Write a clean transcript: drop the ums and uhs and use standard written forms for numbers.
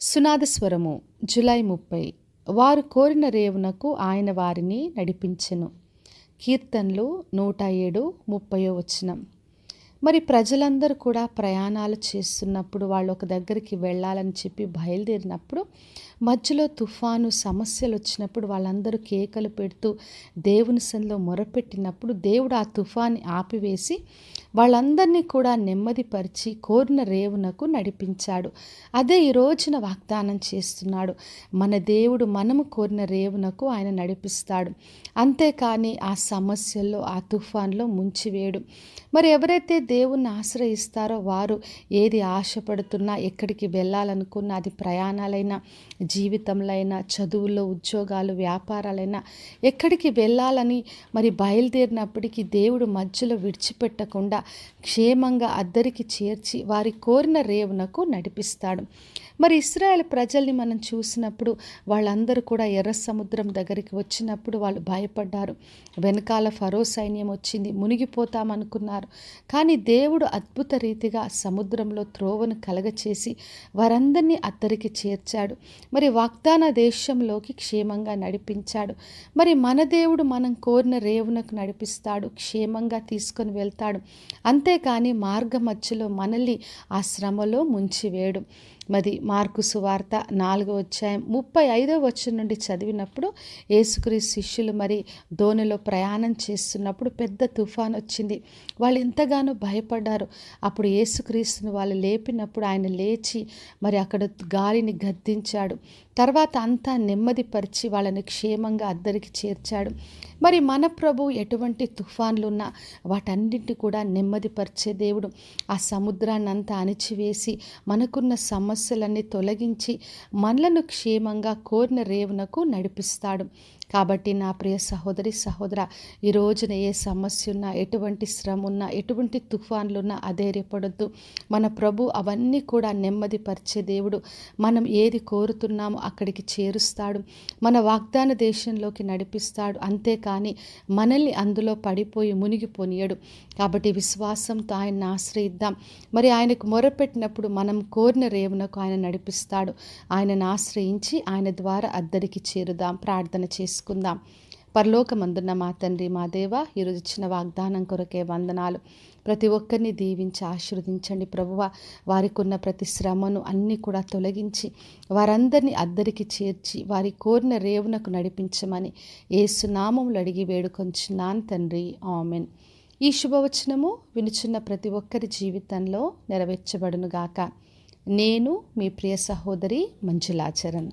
సునాదస్వరము July 30. వారు కోరిన రేవునకు ఆయన వారిని నడిపించెను. కీర్తనలు 107, 30. మరి ప్రజలందరూ కూడా ప్రయాణాలు చేస్తున్నప్పుడు వాళ్ళు ఒక దగ్గరికి వెళ్ళాలని చెప్పి బయలుదేరినప్పుడు మధ్యలో తుఫాను సమస్యలు వచ్చినప్పుడు వాళ్ళందరూ కేకలు పెడుతూ దేవుని సన్నిధిలో మొరపెట్టినప్పుడు దేవుడు ఆ తుఫాన్ని ఆపివేసి వాళ్ళందరినీ కూడా నెమ్మదిపరిచి కోరిన రేవునకు నడిపించాడు. అదే ఈ రోజున వాగ్దానం చేస్తున్నాడు. మన దేవుడు మనము కోరిన రేవునకు ఆయన నడిపిస్తాడు. అంతేకాని ఆ సమస్యల్లో ఆ తుఫాన్లో ముంచివేయడు. మరి ఎవరైతే దేవుణ్ణి ఆశ్రయిస్తారో వారు ఏది ఆశపడుతున్నా, ఎక్కడికి వెళ్ళాలనుకున్నా, అది ప్రయాణాలైనా, జీవితంలో అయినా, చదువుల్లో, ఉద్యోగాలు, వ్యాపారాలైనా, ఎక్కడికి వెళ్ళాలని మరి బయలుదేరినప్పటికీ దేవుడు మధ్యలో విడిచిపెట్టకుండా క్షేమంగా అద్దరికి చేర్చి వారి కోరిన రేవునకు నడిపిస్తాడు. మరి ఇశ్రాయేలు ప్రజల్ని మనం చూసినప్పుడు వాళ్ళందరూ కూడా ఎర్ర సముద్రం దగ్గరికి వచ్చినప్పుడు వాళ్ళు భయపడ్డారు. వెనకాల ఫరో సైన్యం వచ్చింది, మునిగిపోతామనుకున్నారు. కానీ దేవుడు అద్భుత రీతిగా సముద్రంలో త్రోవను కలగచేసి వారందరినీ అద్దరికి చేర్చాడు. మరి వాగ్దాన దేశంలోకి క్షేమంగా నడిపించాడు. మరి మన దేవుడు మనం కోరిన రేవునకు నడిపిస్తాడు, క్షేమంగా తీసుకొని వెళ్తాడు. అంతేకాని మార్గ మధ్యలో మనల్ని ఆ శ్రమలో ముంచివేయడు. మరి మార్కు సువార్త 4:35 నుండి చదివినప్పుడు యేసుక్రీస్తు శిష్యులు మరి దోణిలో ప్రయాణం చేస్తున్నప్పుడు పెద్ద తుఫాన్ వచ్చింది. వాళ్ళు ఎంతగానో భయపడ్డారు. అప్పుడు యేసుక్రీస్తుని వాళ్ళు లేపినప్పుడు ఆయన లేచి మరి అక్కడ గాలిని గద్దించాడు. తర్వాత అంతా నెమ్మదిపరిచి వాళ్ళని క్షేమంగా అద్దరికి చేర్చాడు. మరి మన ప్రభు ఎటువంటి తుఫాన్లున్నా వాటన్నింటినీ కూడా నెమ్మదిపరిచే దేవుడు. ఆ సముద్రాన్ని అంతా అణిచివేసి మనకున్న సమస్యలన్నీ తొలగించి మనలను క్షేమంగా కోరిన రేవునకు నడిపిస్తాడు. కాబట్టి నా ప్రియ సహోదరి సహోదర, ఈ రోజున ఏ సమస్య ఉన్నా, ఎటువంటి శ్రమ ఉన్నా, ఎటువంటి తుఫాన్లున్నా అధైర్యపడొద్దు. మన ప్రభు అవన్నీ కూడా నెమ్మదిపరిచే దేవుడు. మనం ఏది కోరుతున్నామో అక్కడికి చేరుస్తాడు. మన వాగ్దాన దేశంలోకి నడిపిస్తాడు. అంతేకాని మనల్ని అందులో పడిపోయి మునిగిపోనీయడు. కాబట్టి విశ్వాసంతో ఆయన్ని ఆశ్రయిద్దాం. మరి ఆయనకు మొరపెట్టినప్పుడు మనం కోరిన రేవునకు ఆయన నడిపిస్తాడు. ఆయనను ఆశ్రయించి ఆయన ద్వారా అద్దరికి చేరుదాం. ప్రార్థన చేసుకుందాం. పరలోకమందున్న మా తండ్రి, మా దేవ, ఈరోజు ఇచ్చిన వాగ్దానం కొరకే వందనాలు. ప్రతి ఒక్కరిని దీవించి ఆశీర్వదించండి ప్రభువ. వారికి ఉన్న ప్రతి శ్రమను అన్నీ కూడా తొలగించి వారందరినీ అద్దరికి చేర్చి వారి కోరిన రేవునకు నడిపించమని యేసు నామములో అడిగి వేడుకొంచున్నాను తండ్రి, ఆమెన్. ఈ శుభవచనము వినుచున్న ప్రతి ఒక్కరి జీవితంలో నెరవేర్చబడునుగాక. నేను మీ ప్రియ సహోదరి మంజులాచరణ్.